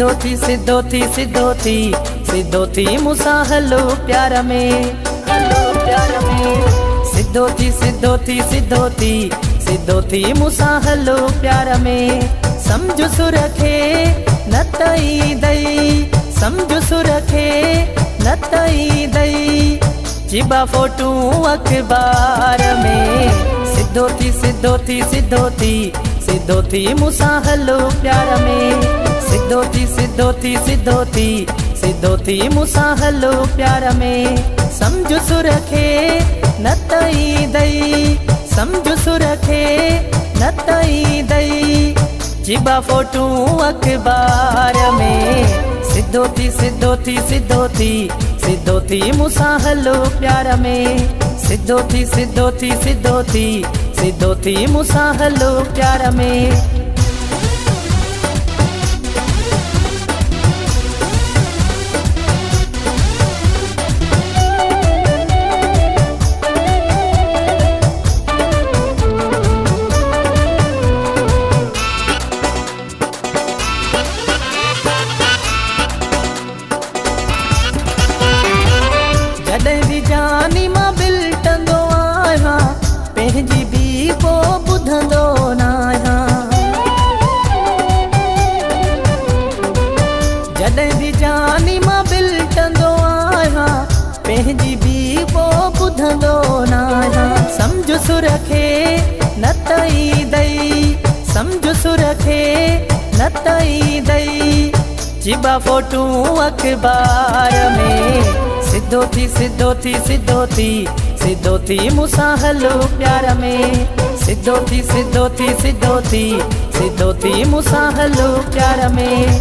सिद्धो थी सिद्धो थी सिद्धो थी सिद्धो थी मूंसां हलो प्यार में, हलो प्यार में। सिद्धो थी सिद्धो थी सिद्धो थी सिद्धो थी मूंसां हलो प्यार में। समझ सुर खे न तई दई, समझ सुर खे न तई दई, जिबा फोटू अखबार में। सिद्धो थी सिद्धो थी सिद्धो थी सिद्धो थी मूंसां हलो प्यार में। सिद्धो थी सिद्धो थी सिद्धो थी सिद्धो थी मूंसां हलो प्यार में। समझ सुर खे न तई दई, समझ सुर खे न तई दई, जिबा फोटू अखबार में। सिद्धो थी सिद्धो थी सिद्धो थी सिद्धो थी मूंसां हलो प्यार में। सिद्धो थी सिद्धो थी सिद्धो थी सिद्धो थी मूंसां हलो प्यार में। जॾहिं बि जानी मां बिलटंदो आहियां, पंहिंजी बि पोइ ॿुधंदो न आहियां। जॾहिं बि जानी मां बिलटंदो आहियां, पंहिंजी बि पोइ ॿुधंदो न आहियां। समझ सुर खे न तई दई, समझ सुर खे न तई दई, जिबा फोटू अखबार में। सिद्धो थी सिद्धो थी सिद्धो थी सिद्धो थी मूंसां हलो प्यार में। सिद्धो थी सिद्धो थी सिद्धो थी सिद्धो थी मूंसां हलो प्यार में।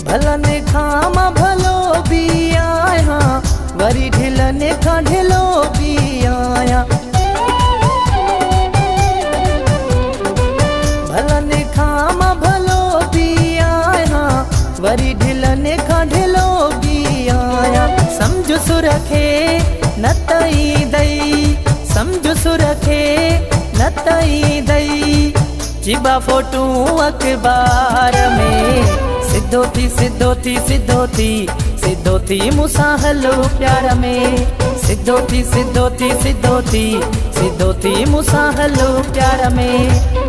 भलने खां मां भलो भी आहियां, वरी ढिलने खां ढिलो भी आहियां। भलने खां मां भलो भी आहियां, वरी ढिलने खां ढिलो भी आहियां। समझ सुर खे न तई दई, समझ सुर खे न तई दई, जिबा फोटू अखबार में। सिद्धो थी सिद्धो थी सिद्धो थी सिद्धो थी मूंसां हलो प्यार में। सिद्धो थी सिद्धो थी सिद्धो थी सिद्धो थी मूंसां हलो प्यार में।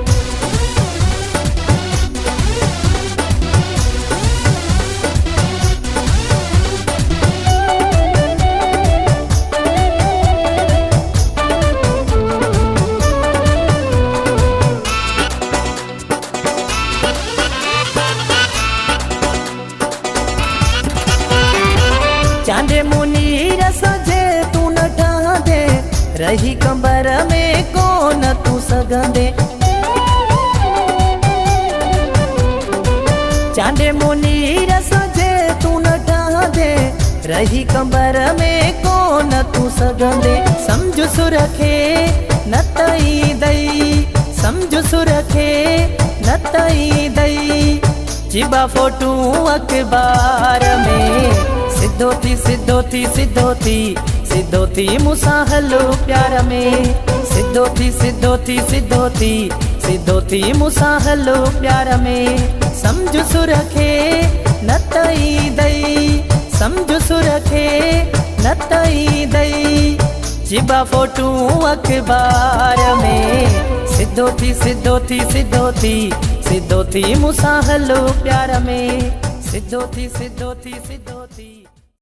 चांदे मुनीर सजे तू न ठहंदे, रही कंबर में कोन तू सघंदे। चांदे मुनीर सजे तू न ठहंदे, रही कंबर में कोन तू सघंदे। समझ सुर खे न तई दई, समझ सुर खे न तई दई, जिबा फोटू अखबार में। सिद्धो थी सिद्धो थी सिद्धो थी सिद्धो थी मूंसां हलो प्यार में। सिद्धो थी सिद्धो थी सिद्धो थी सिद्धो थी मूंसां हलो प्यार में। समझ सुर खे न तई दई, समझ सुर खे न तई दई, जिबा फोटू अखबार में। सिद्धो थी सिद्धो थी सिद्धो थी सिद्धो थी मूंसां हलो प्यार में। सिद्धो थी सिद्धो थी सिद्धो थी